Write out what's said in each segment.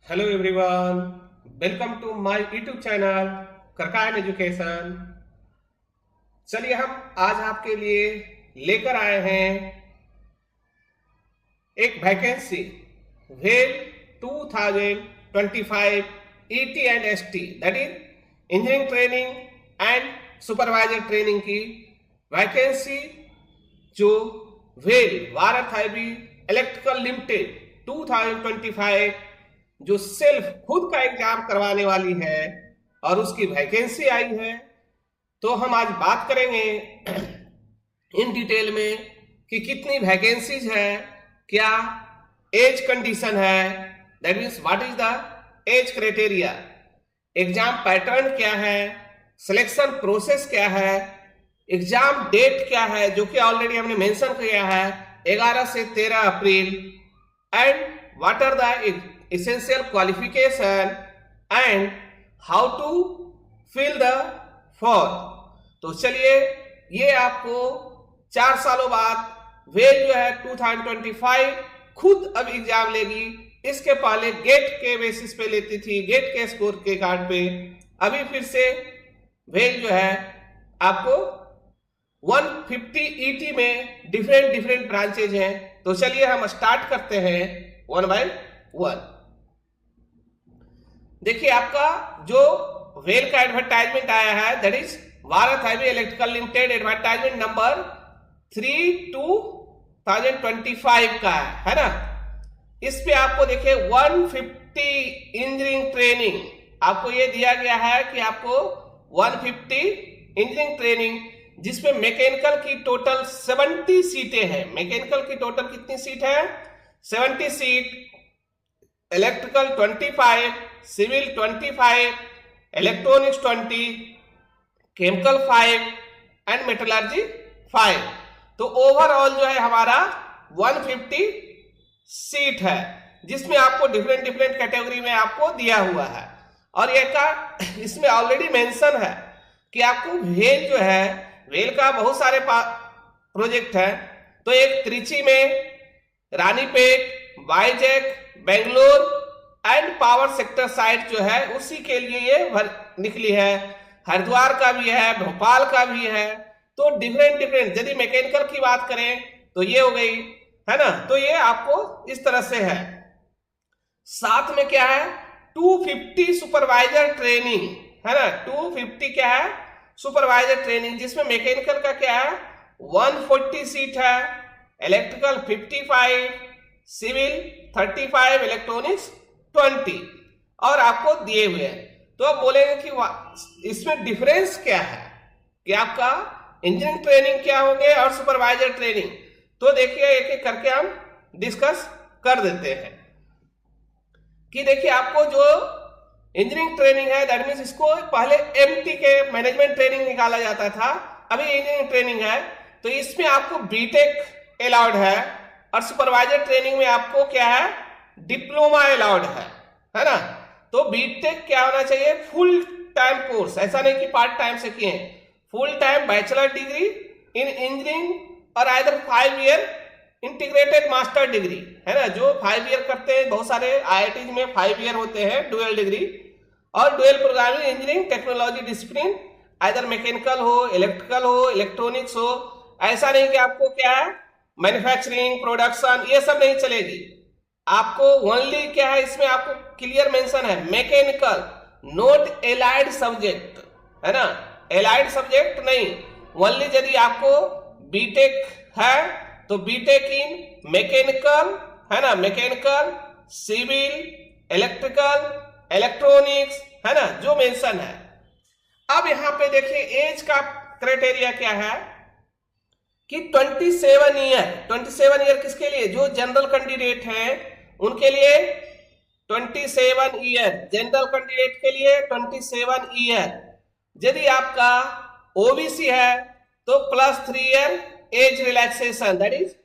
Hello everyone, welcome to my YouTube channel करकायन education. चलिए हम आज आपके लिए लेकर आए हैं एक vacancy well 2025 ET and ST, that is engineering training and supervisor training की वैकेंसी जो well Bharat heavy electrical limited 2025 जो सेल्फ खुद का एग्जाम करवाने वाली है और उसकी वैकेंसी आई है। तो हम आज बात करेंगे इन डिटेल में कि कितनी वैकेंसीज है, क्या एज कंडीशन है, that means what is the age criteria, exam pattern क्या है, सिलेक्शन प्रोसेस क्या है, एग्जाम डेट क्या है जो कि ऑलरेडी हमने मेंशन किया है 11 से 13 April, and what are the essential qualification and how to fill the form। तो चलिए ये आपको 4 सालों बाद वेल जो है 2025 खुद अब एग्जाम लेगी। इसके पहले गेट के बेसिस पे लेती थी, गेट के स्कोर के कार्ड पे। अभी फिर से वेल जो है आपको 150 ईटी में डिफरेंट ब्रांचेज हैं। तो चलिए हम स्टार्ट करते हैं वन बाय वन। देखिए आपका जो वेल का एडवर्टाइजमेंट आया है that is Bharat heavy electrical limited, advertisement number 3/2025 का है ना। इस पे आपको देखिए 150 इंजीनियरिंग ट्रेनिंग आपको ये दिया गया है कि आपको 150 इंजीनियरिंग ट्रेनिंग, जिसमें मैकेनिकल की टोटल 70 सीटें हैं। मैकेनिकल की टोटल कितनी सीट है? 70 seat, electrical 25, civil 25, electronics 20, chemical 5 and metallurgy 5। तो ओवरऑल जो है हमारा 150 सीट है, जिसमें आपको डिफरेंट कैटेगरी में आपको दिया हुआ है। और ये का इसमें ऑलरेडी मेंशन है कि आपको वेल जो है, वेल का बहुत सारे प्रोजेक्ट है। तो एक त्रिची में, Ranipet, Vizag, Bangalore and power sector site जो है उसी के लिए ये निकली है। हरिद्वार का भी है, भोपाल का भी है। तो डिफरेंट यदि मैकेनिकल की बात करें तो ये हो गई है ना। तो ये आपको इस तरह से है। साथ में क्या है, 250 सुपरवाइजर ट्रेनिंग है ना। 250 क्या है? सुपरवाइजर ट्रेनिंग, जिसमें मैकेनिकल का क्या है 140 सीट है, इलेक्ट्रिकल 55, सिविल 35, इलेक्ट्रॉनिक्स 20 और आपको दिए हुए हैं। तो आप बोलेंगे कि इसमें डिफरेंस क्या है कि आपका इंजीनियरिंग ट्रेनिंग क्या होंगे और सुपरवाइजर ट्रेनिंग। तो देखिए एक एक करके हम डिस्कस कर देते हैं कि देखिए आपको जो इंजीनियरिंग ट्रेनिंग है दैट मीन्स इसको पहले एमटी के मैनेजमेंट ट्रेनिंग निकाला जाता था, अभी इंजीनियरिंग ट्रेनिंग है। तो इसमें आपको बीटेक अलाउड है और सुपरवाइजर ट्रेनिंग में आपको क्या है, डिप्लोमा अलाउड है ना। तो बीटेक क्या होना चाहिए, फुल टाइम कोर्स, ऐसा नहीं कि पार्ट टाइम से किए, full time bachelor degree in engineering और either 5 year integrated master degree है ना। जो 5 ईयर करते हैं, बहुत सारे आईआईटी में 5 ईयर होते हैं डुअल डिग्री, और dual programming engineering technology discipline, either mechanical हो, इलेक्ट्रिकल हो, इलेक्ट्रॉनिक्स हो। ऐसा नहीं कि आपको क्या है मैन्युफैक्चरिंग, प्रोडक्शन, ये सब नहीं चलेगी। आपको ओनली क्या है, इसमें आपको क्लियर मेंशन है मैकेनिकल, नोट एलाइड सब्जेक्ट है ना, एलाइड सब्जेक्ट नहीं। ओनली यदि आपको बीटेक है तो बीटेक इन मैकेनिकल है ना, मैकेनिकल, सिविल, इलेक्ट्रिकल, इलेक्ट्रॉनिक्स है ना, जो मेंशन है। अब यहां पे देखिए एज का क्राइटेरिया क्या है कि 27 ईयर किसके लिए, जो जनरल कैंडिडेट हैं उनके लिए 27 ईयर, जनरल कैंडिडेट के लिए 27 ईयर। यदि आपका ओबीसी है तो +3 year age relaxation, that is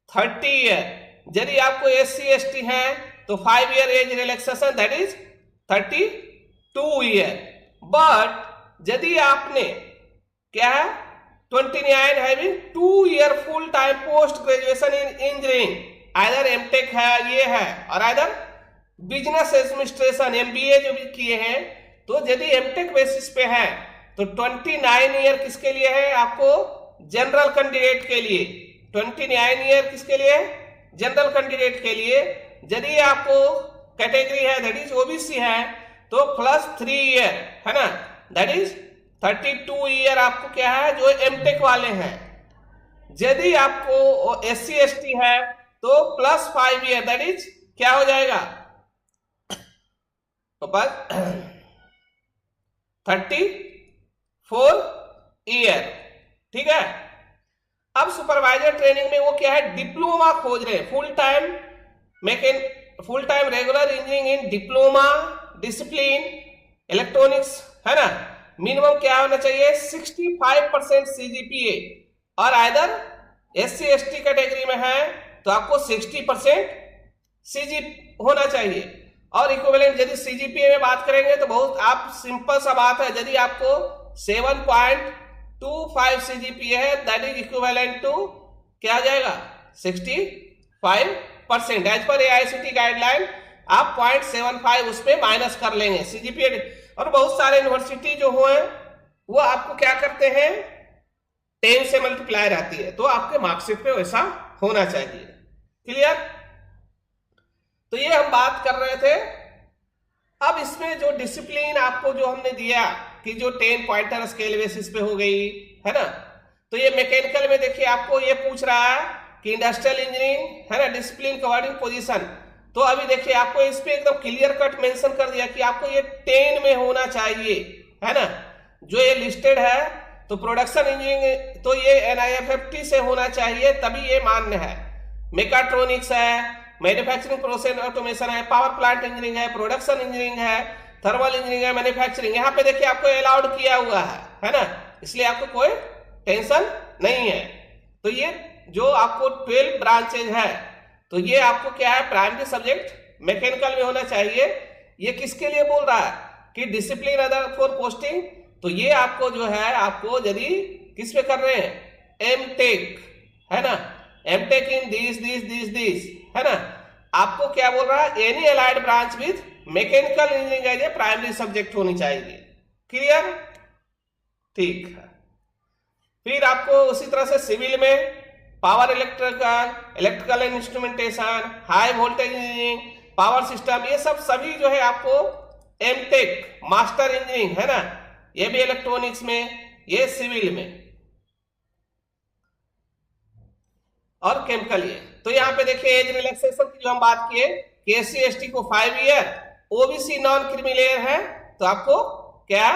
30 year. यदि आपको एससी एसटी है तो 5 year age relaxation, that is 32 year. But यदि आपने क्या है 29 having 2 year full time post graduation in engineering, either MTech है ये है और आइदर बिजनेस एडमिनिस्ट्रेशन एमबीए जो भी किए हैं, तो यदि एमटेक बेसिस पे है तो 29 ईयर किसके लिए है? आपको जनरल कैंडिडेट के लिए। 29 ईयर किसके लिए? जनरल कैंडिडेट के लिए। यदि आपको कैटेगरी है दैट इज ओबीसी है तो +3 ईयर है ना, दैट इज 32 ईयर आपको क्या है जो एमटेक वाले हैं। यदि आपको SC ST है तो +5 ईयर दैट इज क्या हो जाएगा? तो बस 34 ईयर। ठीक है। अब सुपरवाइजर ट्रेनिंग में वो क्या है? डिप्लोमा खोज रहे हैं, full time regular engineering in diploma discipline electronics है ना। मिनिमम क्या होना चाहिए? 65% CGPA और आइदर SC ST कैटेगरी में है तो आपको 60% CG होना चाहिए। और इक्विवेलेंट यदि CGPA में बात करेंगे तो बहुत आप सिंपल सा बात है, यदि आपको 7.25 CGPA है दैट इज इक्विवेलेंट टू क्या आ जाएगा? 65%। एज पर AICTE गाइडलाइन आप 0.75 उस पर माइनस कर लेंगे CGPA। और बहुत सारे यूनिवर्सिटी जो हुए वो आपको क्या करते हैं? 10 से मल्टीप्लाई रहती है, तो आपके मार्कशीट पे वैसा होना चाहिए। क्लियर? तो ये हम बात कर रहे थे। अब इसमें जो डिसिप्लिन आपको जो हमने दिया कि जो 10 पॉइंटर स्केल बेसिस पे हो गई है ना, तो ये मैकेनिकल में देखिए आपको ये पूछ रहा है कि इंडस्ट्रियल इंजीनियरिंग है ना, डिसिप्लिन कवर्डिंग पोजीशन। तो अभी देखिए आपको इस पे एकदम क्लियर कट मेंशन कर दिया कि आपको ये 10 में होना चाहिए है ना, जो ये लिस्टेड है। तो प्रोडक्शन इंजीनियरिंग तो ये NIFFT से होना चाहिए तभी ये मान्य है। मेकाट्रॉनिक्स है, मैन्युफैक्चरिंग प्रोसेस ऑटोमेशन है, पावर प्लांट इंजीनियरिंग है, प्रोडक्शन इंजीनियरिंग है, थर्मल इंजीनियरिंग है, मैन्युफैक्चरिंग। यहाँ पे देखिए आपको अलाउड किया हुआ है ना, इसलिए आपको कोई टेंशन नहीं है। तो ये जो आपको 12 ब्रांचेज है तो ये आपको क्या है? प्राइमरी सब्जेक्ट मैकेनिकल में होना चाहिए। ये किसके लिए बोल रहा है कि डिसिप्लिन अदर फॉर पोस्टिंग? तो ये आपको जो है आपको यदि किस पे कर रहे हैं? एमटेक है ना, एमटेक इन दिस है ना। आपको क्या बोल रहा है? Any allied branch with mechanical engineering as a primary subject होनी चाहिए। क्लियर? ठीक है। फिर आपको उसी तरह से सिविल में power electrical and instrumentation, high voltage engineering, power system, ये सब सभी जो है आपको एमटेक मास्टर इंजीनियरिंग है ना, ये भी इलेक्ट्रॉनिक्स में, ये सिविल में और केमिकल। ये तो यहाँ पे देखिए एज रिलैक्सेशन की जो हम बात किए कि SC ST को 5 ईयर, OBC नॉन क्रिमिलेयर है तो आपको क्या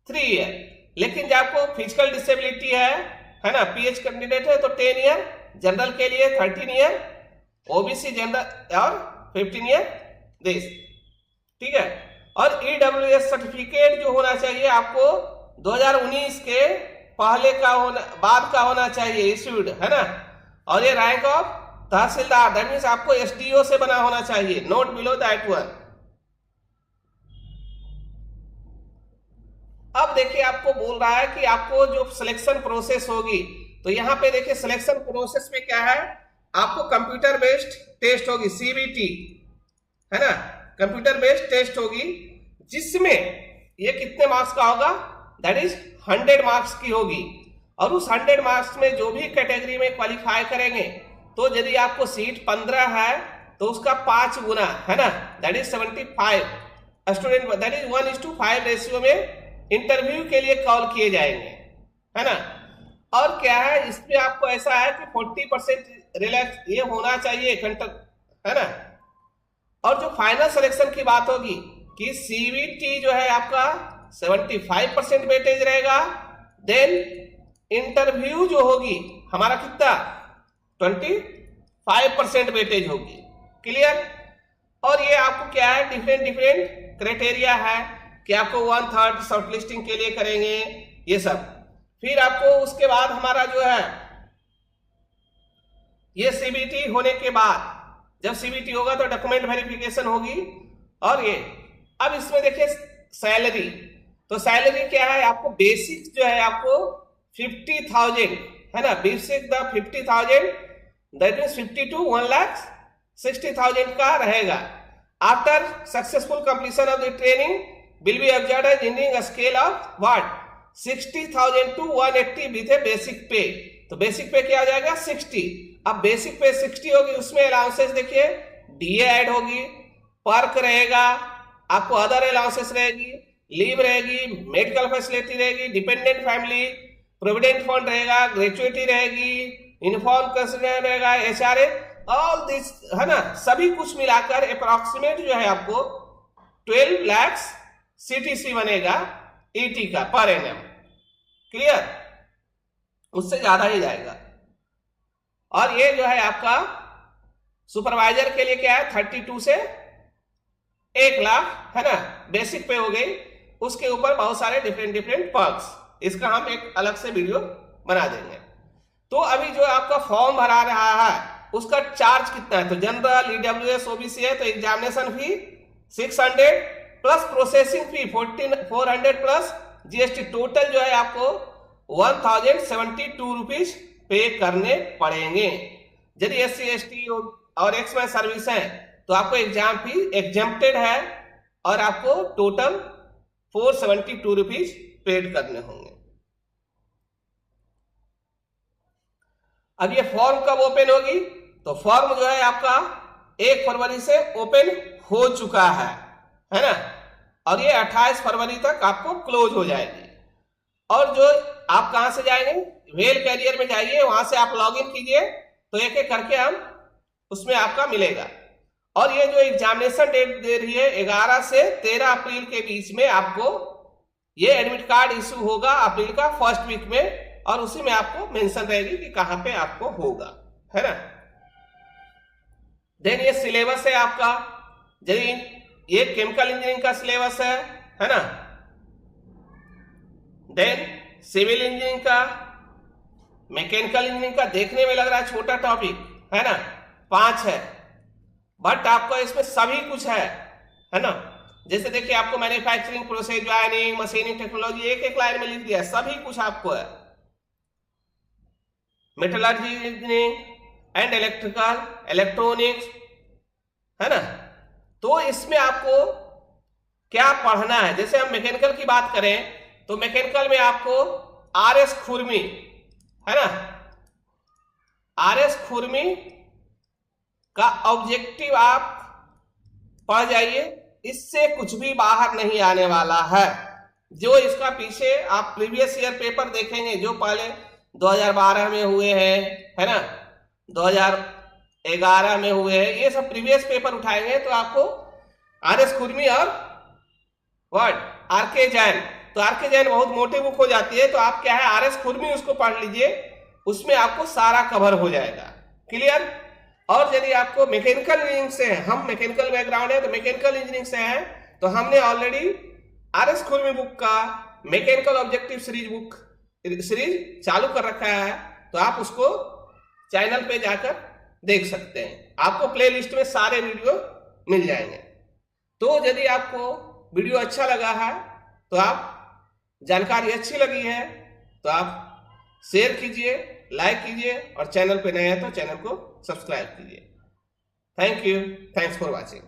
3 ईयर। लेकिन जब आपको फिजिकल डिसेबिलिटी है ना, PH कैंडिडेट है तो 10 ईयर, जनरल के लिए 13 ईयर, OBC जनरल और 15 ईयर दिस। ठीक है। और EWS सर्टिफिकेट जो होना चाहिए आपको 2019 के पहले का होना, बाद का होना चाहिए इश्यूड है ना। और ये rank of tehsildar that means आपको SDO से बना होना चाहिए, नोट बिलो दैट वन। अब देखिए आपको बोल रहा है कि आपको जो सिलेक्शन प्रोसेस होगी, तो यहां पे देखिए सिलेक्शन प्रोसेस में क्या है? आपको कंप्यूटर बेस्ड टेस्ट होगी, CBT है ना, कंप्यूटर बेस्ड टेस्ट होगी, जिसमें ये कितने मार्क्स का होगा? दैट इज 100 मार्क्स की होगी। और उस 100 मार्क्स में जो भी कैटेगरी में क्वालिफाई करेंगे, तो यदि आपको सीट 15 है तो उसका 5 गुना है ना, that is 75 student, that is 1:5 ratio में इंटरव्यू के लिए कॉल किए जाएंगे है ना। और क्या है इसमें आपको ऐसा है कि 40% रिलैक्स ये होना चाहिए है ना। और जो फाइनल सिलेक्शन की बात होगी कि CBT जो है आपका 75% वेटेज रहेगा, देन इंटरव्यू जो होगी हमारा कितना 25% वेटेज होगी। क्लियर? और ये आपको क्या है डिफरेंट क्राइटेरिया है कि आपको 1/3 शॉर्टलिस्टिंग के लिए करेंगे ये सब। फिर आपको उसके बाद हमारा जो है ये CBT होने के बाद, जब CBT होगा तो डॉक्यूमेंट वेरिफिकेशन होगी। और ये अब इसमें देखिए सैलरी, तो सैलरी क्या है आपको बेसिक जो है आपको 50,000 है ना, basic the 50,000 that means 50 to 1,60,000 का रहेगा। After successful completion of the training will be observed as engineering scale of what 60,000 to 180 with a basic pay। तो बेसिक पे क्या आ जाएगा 60। अब बेसिक पे 60 होगी, उसमें अलाउंसेस देखिए डीए ऐड होगी, पर्क रहेगा, आपको अदर अलाउंसेस रहेगी, लीव रहेगी, मेडिकल फैसिलिटी रहेगी, डिपेंडेंट फैमिली प्रोविडेंट फंड रहेगा, ग्रेचुइटी रहेगी, यूनिफॉर्म कंसिडर रहेगा, एचआरए, ऑल दिस है ना, सभी कुछ मिलाकर अप्रोक्सीमेट जो है आपको 12 लाख सीटीसी बनेगा ईटी का पर एनएम। क्लियर, उससे ज्यादा ही जाएगा। और ये जो है आपका सुपरवाइजर के लिए क्या है 32 से 1 लाख है ना, बेसिक पे हो गई, उसके ऊपर बहुत सारे डिफरेंट पर्क्स, इसका हम एक अलग से वीडियो बना देंगे। तो अभी जो आपका फॉर्म भरा रहा है उसका चार्ज कितना है, तो जनरल ईडब्ल्यूएस ओबीसी है तो एग्जामिनेशन फी 600 plus processing fee 400 plus GST, total जो है आपको 1072 रुपीज पे करने पड़ेंगे। यदि SC ST और एक्समैन सर्विस है तो आपको एग्जाम फी एग्जेम्प्टेड है और आपको टोटल 472 रुपीज पेड करने होंगे। अब ये फॉर्म कब ओपन होगी, तो फॉर्म जो है आपका 1 फरवरी से ओपन हो चुका है ना, और ये 28 फरवरी तक आपको क्लोज हो जाएगी। और जो आप कहां से जाएंगे, वेल कैरियर में जाइए, वहां से आप लॉग इन कीजिए तो एक एक करके हम उसमें आपका मिलेगा। और ये जो एग्जामिनेशन डेट दे रही है 11 से 13 अप्रैल के बीच में आपको ये एडमिट कार्ड इशू होगा, अप्रैल का फर्स्ट वीक में, और उसी में आपको मेंशन रहेगी कि कहां पे आपको होगा, है ना। देन ये सिलेबस है आपका, यदि ये केमिकल इंजीनियरिंग का सिलेबस है ना। देन सिविल इंजीनियरिंग का, मैकेनिकल इंजीनियरिंग का, देखने में लग रहा है छोटा टॉपिक है ना, 5 है, बट आपका इसमें सभी कुछ है ना। जैसे देखिए आपको manufacturing process, joining, machining technology, एक एक लाइन में लिख दिया, सभी कुछ आपको है। Metallurgy engineering and electrical, electronics है ना। तो इसमें आपको क्या पढ़ना है, जैसे हम मैकेनिकल की बात करें तो मैकेनिकल में आपको RS खुरमी है ना, RS खुरमी का ऑब्जेक्टिव आप पढ़ जाइए, इससे कुछ भी बाहर नहीं आने वाला है। जो इसका पीछे आप प्रीवियस ईयर पेपर देखेंगे जो पहले 2012 में हुए हैं है ना, 2011 में हुए हैं, ये सब प्रीवियस पेपर उठाएंगे तो आपको RS खुरमी और RK जैन, तो RK जैन बहुत मोटी बुक हो जाती है, तो आप क्या है RS खुरमी उसको पढ़ लीजिए, उसमें आपको सारा कवर हो जाएगा। क्लियर। और यदि आपको मैकेनिकल इंजीनियरिंग से है, हम मैकेनिकल बैकग्राउंड है तो मैकेनिकल इंजीनियरिंग से है, तो हमने ऑलरेडी RS खुरमी बुक का मैकेनिकल ऑब्जेक्टिव सीरीज चालू कर रखा है, तो आप उसको चैनल पे जाकर देख सकते हैं, आपको प्लेलिस्ट में सारे वीडियो मिल जाएंगे। तो यदि आपको वीडियो अच्छा लगा है तो आप, जानकारी अच्छी लगी है तो आप शेयर कीजिए, लाइक कीजिए, और चैनल पे नए हैं तो चैनल को सब्सक्राइब कीजिए। Thank you, thanks for watching.